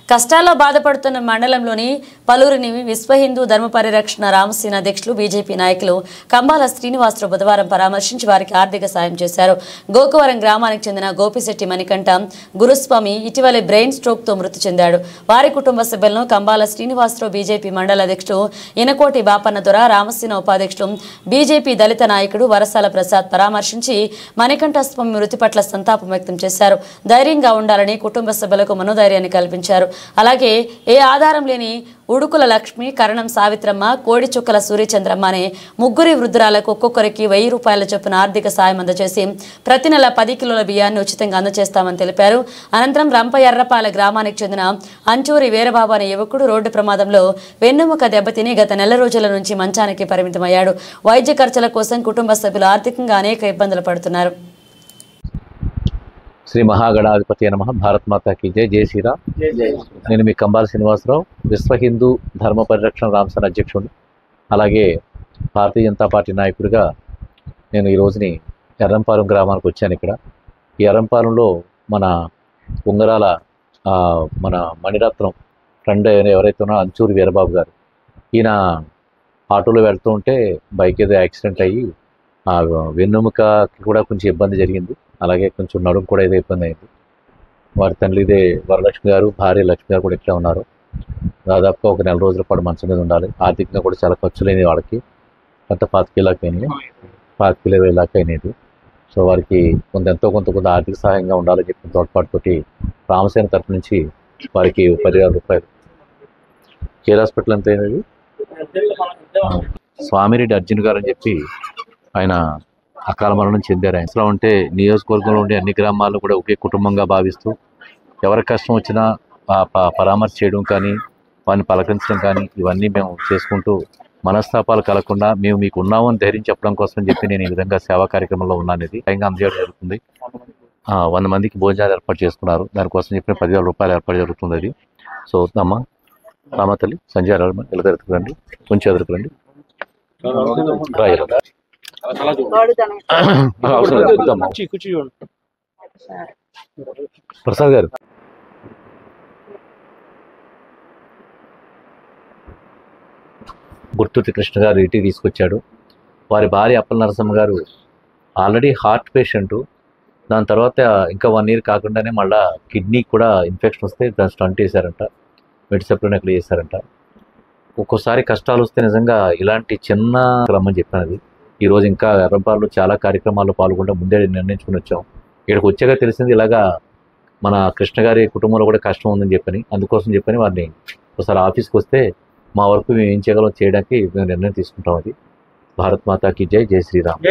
కష్టాల్లో బాధపడుతున్న మండలంలోని పలువురిని విశ్వ హిందూ ధర్మ పరిరక్షణ రామసేన అధ్యక్షులు బీజేపీ నాయకులు కంబాల శ్రీనివాసరావు బుధవారం పరామర్శించి వారికి ఆర్థిక సాయం చేశారు. గోకవరం గ్రామానికి చెందిన గోపిశెట్టి మణికంఠ గురుస్వామి ఇటీవలే బ్రెయిన్ స్ట్రోక్తో మృతి చెందాడు. వారి కుటుంబ సభ్యులను కంబాల శ్రీనివాసరావు బీజేపీ మండల అధ్యక్షుడు ఇనకోటి బాపన్న దొర రామసేన ఉపాధ్యక్షుడు బీజేపీ దళిత నాయకుడు వరసాల ప్రసాద్ పరామర్శించి మణికంఠ స్వామి మృతి పట్ల సంతాపం వ్యక్తం చేశారు. ధైర్యంగా ఉండాలని కుటుంబ సభ్యులకు మనోధైర్యాన్ని కల్పించారు. అలాగే ఏ ఆధారం లేని ఉడుకుల లక్ష్మి, కరణం సావిత్రమ్మ, కోడి చుక్కల సూర్యచంద్రమ్మ అనే ముగ్గురి వృద్ధురాలకు ఒక్కొక్కరికి 1000 రూపాయల చొప్పున ఆర్థిక సాయం అందజేసి ప్రతి నెల 10 కిలోల బియ్యాన్ని ఉచితంగా అందజేస్తామని తెలిపారు. అనంతరం రంప ఎర్రపాల గ్రామానికి చెందిన అంచూరి వీరబాబు అనే యువకుడు రోడ్డు ప్రమాదంలో వెన్నుముక దెబ్బతిని గత నెల రోజుల నుంచి మంచానికి పరిమితమయ్యాడు. వైద్య ఖర్చుల కోసం కుటుంబ సభ్యులు ఆర్థికంగా అనేక ఇబ్బందులు పడుతున్నారు. శ్రీ మహాగణాధిపతి నమః. భారత్ మాతా కీ జై. జై శ్రీరామ్. నేను మీ కంబాల శ్రీనివాసరావు, విశ్వ హిందూ ధర్మ పరిరక్షణ రామసేన అధ్యక్షుడు, అలాగే భారతీయ జనతా పార్టీ నాయకుడిగా నేను ఈ రోజుని ఎర్రంపాలెం గ్రామానికి వచ్చాను. ఇక్కడ ఈ ఎర్రంపాలెంలో మన ఉంగరాల మన మణిరత్నం ఫ్రెండ్ ఎవరైతే ఉన్నారో అంచూరి వీరబాబు గారు, ఈయన ఆటోలో వెళ్తూ ఉంటే బైక్ ఏదో యాక్సిడెంట్ అయ్యి వెన్నుముకకి కూడా కొంచెం ఇబ్బంది జరిగింది. అలాగే కొంచెం నడుము కూడా ఏదో ఇబ్బంది అయింది. వారి తండ్రి ఇదే వరలక్ష్మి గారు, భార్య లక్ష్మి గారు కూడా ఇట్లా ఉన్నారు. దాదాపుగా ఒక నెల రోజుల పాటు మంచం మీద ఉండాలి. ఆర్థికంగా కూడా చాలా ఖర్చులైనవి వాళ్ళకి. కొంత 25 లక్షలు అయినాయి, 25-20 లక్షలు అయినది. సో వారికి ఎంతో కొంత ఆర్థిక సహాయంగా ఉండాలని చెప్పిన తోడ్పాటుతోటి రామసేన తరఫు నుంచి వారికి 10,000 రూపాయలు. కేర్ హాస్పిటల్ ఎంత అయినది స్వామిరెడ్డి అర్జున్ గారు అని చెప్పి ఆయన అకాల మరణం చెందారు. ఆయన ఉంటే నియోజకవర్గంలో ఉండే అన్ని గ్రామాలను కూడా ఒకే కుటుంబంగా భావిస్తూ ఎవరికి కష్టం వచ్చినా పరామర్శ చేయడం కానీ, వారిని పలకరించడం కానీ ఇవన్నీ మేము చేసుకుంటూ మనస్తాపాలు కలగకుండా మేము మీకు ఉన్నామని ధైర్యం చెప్పడం కోసం అని చెప్పి నేను ఈ విధంగా సేవా కార్యక్రమంలో ఉన్నాను. ఇది స్వయంగా అందజేయడం జరుగుతుంది. 100 మందికి భోజనాలు ఏర్పాటు చేసుకున్నారు. దానికోసం చెప్పిన 10,000 రూపాయలు ఏర్పాటు జరుగుతుంది. అది సో అమ్మ రామతల్లి సంజయ్ ఇలా ఎదురుకురండి, కొంచెం ఎదురుకురండి. ప్రసాద్ గారు గుర్తుటి కృష్ణ గారు ఇంటికి తీసుకొచ్చాడు. వారి భార్య అప్పల నరసమ్మ గారు ఆల్రెడీ హార్ట్ పేషెంటు. దాని తర్వాత ఇంకా 1 year కాకుండానే మళ్ళీ కిడ్నీ కూడా ఇన్ఫెక్షన్ వస్తే దాన్ని స్టంట్ వేశారంట, మెడిసెప్లోనే అక్కడ చేశారంట. ఒక్కోసారి కష్టాలు వస్తే నిజంగా ఇలాంటి చిన్న రమ్మని చెప్పినది. ఈరోజు ఇంకా ఎర్రంపాలలో చాలా కార్యక్రమాల్లో పాల్గొంటే ముందే నిర్ణయించుకుని వచ్చాం. ఇక్కడికి వచ్చాక తెలిసింది ఇలాగా మన కృష్ణ గారి కుటుంబంలో కూడా కష్టం ఉందని చెప్పని, అందుకోసం చెప్పని వారిని ఒకసారి ఆఫీస్కి వస్తే మా వరకు మేము ఏం చేయగలం చేయడానికి మేము నిర్ణయం తీసుకుంటాం. అది భారత్ మాతా కీ జై. జై శ్రీరామ్.